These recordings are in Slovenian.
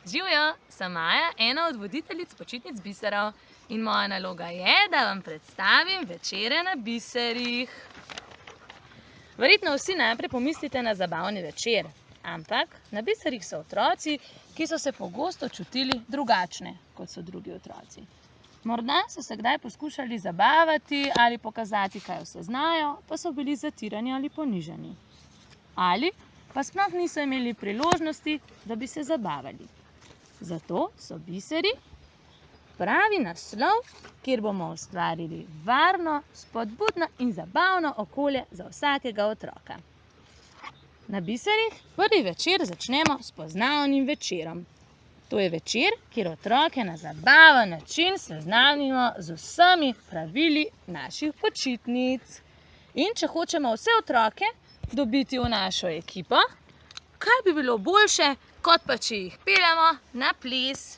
Živjo, sem Maja, ena od voditeljic počitnic biserov in moja naloga je, da vam predstavim večere na biserih. Verjetno vsi najprej pomislite na zabavni večer, ampak na biserih so otroci, ki so se pogosto čutili drugačne, kot so drugi otroci. Morda so se kdaj poskušali zabavati ali pokazati, kaj vse znajo, pa so bili zatirani ali ponižani. Ali pa sploh niso imeli priložnosti, da bi se zabavali. Zato so biseri pravi naslov, kjer bomo ustvarili varno, spodbudno in zabavno okolje za vsakega otroka. Na biserih prvi večer začnemo s poznavnim večerom. To je večer, kjer otroke na zabaven način seznanimo z vsemi pravili naših počitnic. In če hočemo vse otroke dobiti v našo ekipo, kaj bi bilo boljše, kot pa če jih peljemo na ples.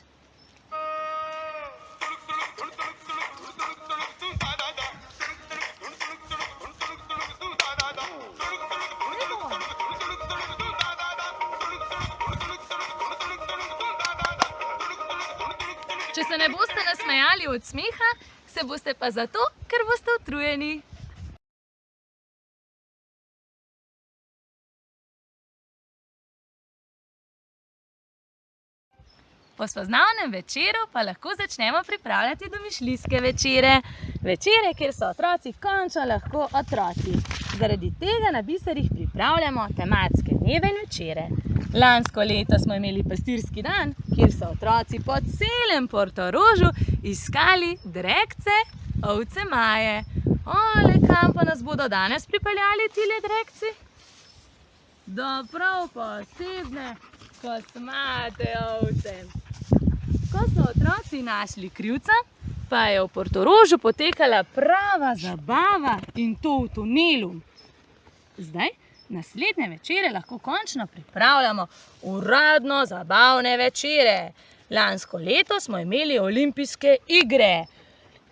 Če se ne boste nasmejali od smeha, se boste pa zato, ker boste utrujeni. Po spoznavnem večeru pa lahko začnemo pripravljati domišljijske večere. Večere, kjer so otroci končno lahko otroci. Zaradi tega na biserih pripravljamo tematske dneve in večere. Lansko leto smo imeli pastirski dan, kjer so otroci po celem Portorožu iskali drekce ovce Maje. Le kam pa nas bodo danes pripeljali tile drekci? Do prav posebne kosmate ovce. Ko so otroci našli krivca, pa je v Portorožu potekala prava zabava in to v tunelu. Zdaj, naslednje večere lahko končno pripravljamo uradno zabavne večere. Lansko leto smo imeli olimpijske igre,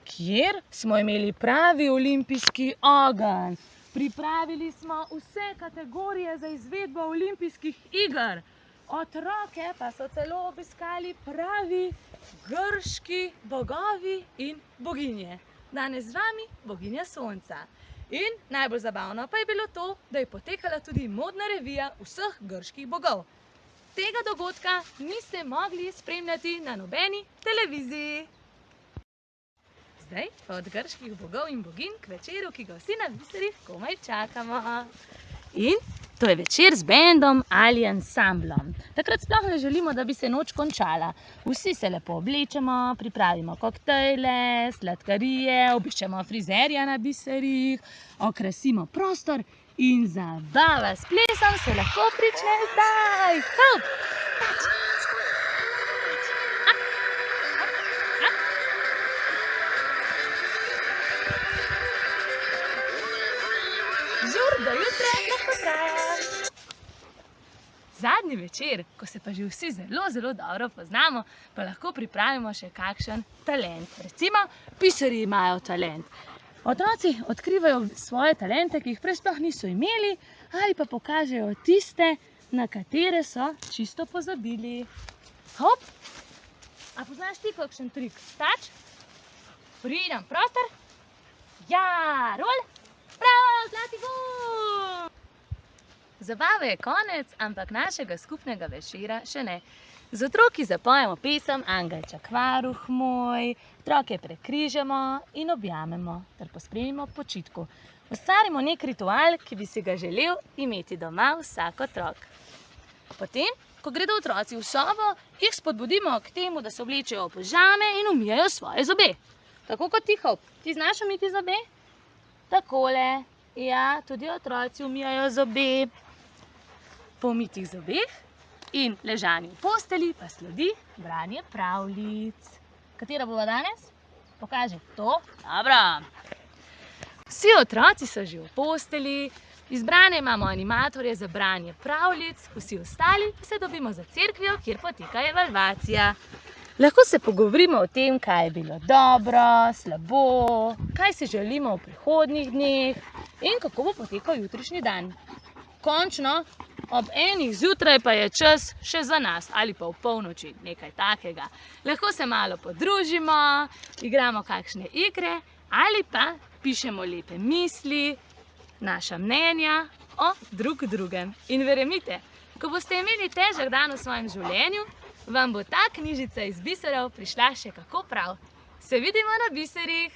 kjer smo imeli pravi olimpijski ogenj. Pripravili smo vse kategorije za izvedbo olimpijskih iger. Otroke pa so celo obiskali pravi grški bogovi in boginje. Danes z vami boginja sonca. In najbolj zabavno pa je bilo to, da je potekala tudi modna revija vseh grških bogov. Tega dogodka niste mogli spremljati na nobeni televiziji. Zdaj pa od grških bogov in boginj k večeru, ki ga vsi na biserih komaj čakamo. In to je večer z bendom ali ansamblom. Takrat sploh ne želimo, da bi se noč končala. Vsi se lepo oblečemo, pripravimo koktejle, sladkarije, obiščemo frizerja na biserih, okrasimo prostor in zabava s plesom se lahko prične zdaj. Hop! Žur do jutra lahko traja. Zadnji večer, ko se pa že vsi zelo dobro poznamo, pa lahko pripravimo še kakšen talent. Recimo, biseri imajo talent. Otroci odkrivajo svoje talente, ki jih prej sploh niso imeli, ali pa pokažejo tiste, na katere so čisto pozabili. Hop! A poznaš ti kakšen trik? Tač? Pridem prostor. Ja, rol! Prav, zlati gol! Zabave je konec, ampak našega skupnega večera še ne. Z otroki zapojemo pesem Angelček varuh moj, otroke prekrižamo in objamemo ter pospremimo k počitku. Ustvarimo nek ritual, ki bi si ga želel imeti doma vsak otrok. Potem, ko gredo otroci v sobo, jih spodbudimo k temu, da se oblečejo v pižame in umijejo svoje zobe. Tako kot ti, Hop. Ti znaš umiti zobe? Takole. Ja, tudi otroci umijajo zobe. Po umitih zobeh in ležanju v postelji pa sledi branje pravljic. Katera bova danes? Pokaži. To? Dobro. Vsi otroci so že v postelji, izbrane imamo animatorje za branje pravljic, vsi ostali pa se dobimo za cerkvijo, kjer poteka evalvacija. Lahko se pogovorimo o tem, kaj je bilo dobro, slabo, kaj si želimo v prihodnjih dneh in kako bo potekal jutrišnji dan. Končno Ob enih zjutraj pa je čas še za nas, ali pa v polnoči, nekaj takega. Lahko se malo podružimo, igramo kakšne igre, ali pa pišemo lepe misli, naša mnenja o drugem. In verjemite, ko boste imeli težek dan v svojem življenju, vam bo ta knjižica iz biserov prišla še kako prav. Se vidimo na biserih!